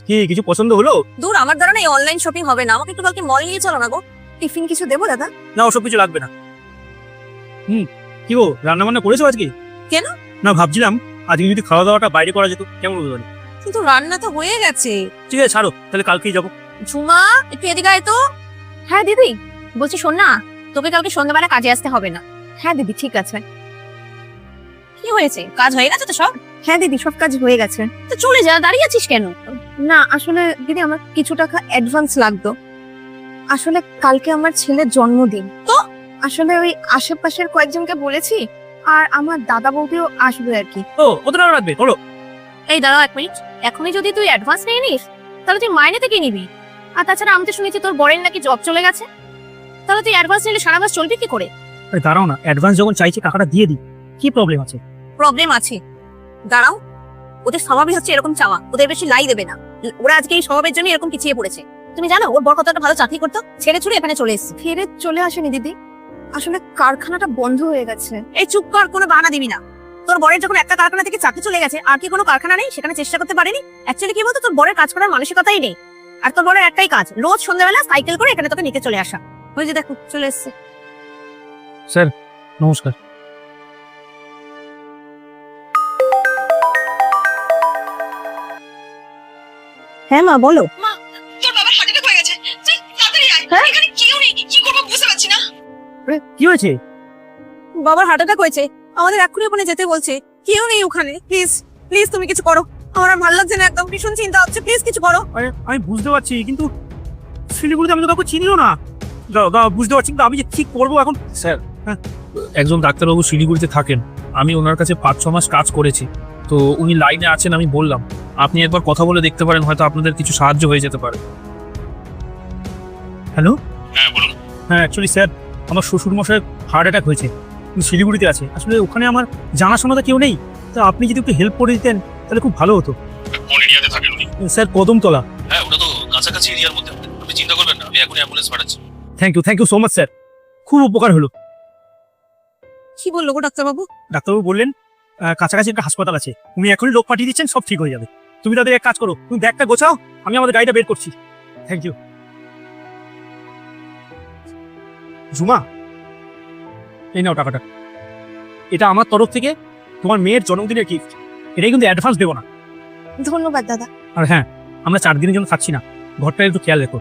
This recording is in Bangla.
কি কিছু পছন্দ হলো? দূর, আমার দ্বারা না এই অনলাইন শপিং হবে না। আমাকে একটু কালকে মল নিয়ে চলো না গো। টিফিন কিছু দেবো দাদা? না, ওসব কিছু লাগবে না। কি গো, রান্না বান্না করেছো আজকে? কেন? না, ভাবছিলাম আজকে যদি খাওয়া দাওয়াটা বাইরে করা যেত কেমন হতো। কিন্তু রান্না তো হয়ে গেছে। ঠিক আছে, ছাড়ো, তাহলে কালকেই যাবো। ঝুমা, একটু এদিকে আয় তো। হ্যাঁ দিদি, বলছি শোন না, তোকে কালকে সন্ধ্যাবেলা কাজে আসতে হবে না। হ্যাঁ দিদি, ঠিক আছে। কি হয়েছে, কাজ হয়ে গেছে তো সব? হ্যাঁ দিদি, সব কাজ হয়ে গেছে। তো চলে যা, দাঁড়িয়ে আছিস কেন? না আসলে দিদি, আমার কিছু টাকা অ্যাডভান্স লাগতো। আসলে কালকে আমার ছেলের জন্মদিন তো, আসলে ওই আশেপাশের কয়েকজনকে বলেছি, আর আমার দাদা বৌদিও আসবে আর কি। ও, কত টাকা লাগবে বলো? এই দাঁড়াও 1 মিনিট, এখনই যদি তুই অ্যাডভান্স নিয়ে নিস তাহলে তুই মাইনে থেকে নিবি। আর তাছাড়া আমি তো শুনেছি তোর বরের নাকি জব চলে গেছে, তাহলে তুই অ্যাডভান্স নিলে সারা মাস চলবে কি করে? আরে দাঁড়াও না, অ্যাডভান্স যখন চাইছি টাকাটা দিয়ে দিই, কি প্রবলেম আছে? প্রবলেম আছে, দাঁড়াও। ওদের স্বভাবই হচ্ছে এরকম চাওয়া, ওদের বেশি লাই দেবে না। ওরা আজকে এই স্বভাবের জন্য এরকম পিছিয়ে পড়েছে। তুমি জানো ওর বর কতটা ভালো চাকরি করতো, ছেড়ে ছুড়ে এখানে চলে এসেছে। ফিরে চলে আসেনি দিদি, আসলে কারখানাটা বন্ধ হয়ে গেছে। এই চুপ কর, কোনো বাহানা দিবি না। তোর বরের যখন একটা কারখানা থেকে চাকরি চলে গেছে, আর কি কোনো কারখানা নেই সেখানে চেষ্টা করতে পারেনি? অ্যাকচুয়ালি কি বলতো, তোর বরের কাজ করার মানসিকতাই নেই। আর তোর বরের একটাই কাজ, রোজ সন্ধ্যাবেলা সাইকেল করে এখানে তোকে নিতে চলে আসা। ওই যে দেখো চলে এসছে। স্যার নমস্কার। হ্যাঁ মা, বলো। মা, তোর বাবার হার্ট অ্যাটাক হয়ে গেছে, তুই তাড়াতাড়ি আয়। হ্যাঁ? এখানে কেউ নেই, কি করব বুঝতে পারছি না। কি হয়েছে? বাবার হার্ট অ্যাটাক হয়েছে, আমাদের এক্ষুনি ওখানে যেতে বলছে। কেউ নেই ওখানে, প্লিজ প্লিজ তুমি কিছু করো। আমার আর ভালো লাগছে না, একদম ভীষণ চিন্তা হচ্ছে, প্লিজ কিছু করো। আরে আমি বুঝতে পারছি, কিন্তু শিলিগুড়িতে আমি তো কাউকে চিনিও না। বুঝতে পারছি, কিন্তু আমি যে ঠিক করবো এখন। স্যার, একজন ডাক্তারবাবু শিলিগুড়িতে থাকেন, আমি ওনার কাছে 5-6 মাস কাজ করেছি, তো উনি লাইনে আছেন। আমি বললাম আপনি একবার কথা বলে দেখতে পারেন, হয়তো আপনাদের কিছু সাহায্য হয়ে যেতে পারে। হ্যালো, হ্যাঁ বলুন। হ্যাঁ অ্যাকচুয়ালি স্যার, আমার শ্বশুর মশাইয়ের হার্ট অ্যাটাক হয়েছে, কিন্তু শিলিগুড়িতে আছে। আসলে ওখানে আমার জানাশোনা তো কেউ নেই, তো আপনি যদি একটু হেল্প করে দিতেন তাহলে খুব ভালো হতো। কোন এরিয়াতে থাকেন উনি? স্যার কদমতলা। হ্যাঁ, ওটা তো কাছাকাছি এরিয়ার মধ্যে। আপনি চিন্তা করবেন না, আমি এখনই অ্যাম্বুলেন্স পাঠাচ্ছি। Thank you so much sir, খুব উপকার হলো। কি বললো গো ডাক্তারবাবু? ডাক্তারবাবু বললেন কাছাকাছি একটা হাসপাতাল আছে, উনি এখনই লোক পাঠিয়ে দিচ্ছেন, সব ঠিক হয়ে যাবে। তুমি তাদের এক কাজ করো, তুমি ব্যাগটা গোছাও, আমি আমাদের গাড়িটা বের করছি। Thank you. ঝুমা, এই নাও টাকাটা, এটা আমার তরফ থেকে তোমার মেয়ের জন্মদিনের গিফট। এটাই কিন্তু অ্যাডভান্স দেবো না। ধন্যবাদ দাদা। আর হ্যাঁ, আমরা 4 দিনের জন্য থাকছি না, ঘরটা একটু খেয়াল রেখো।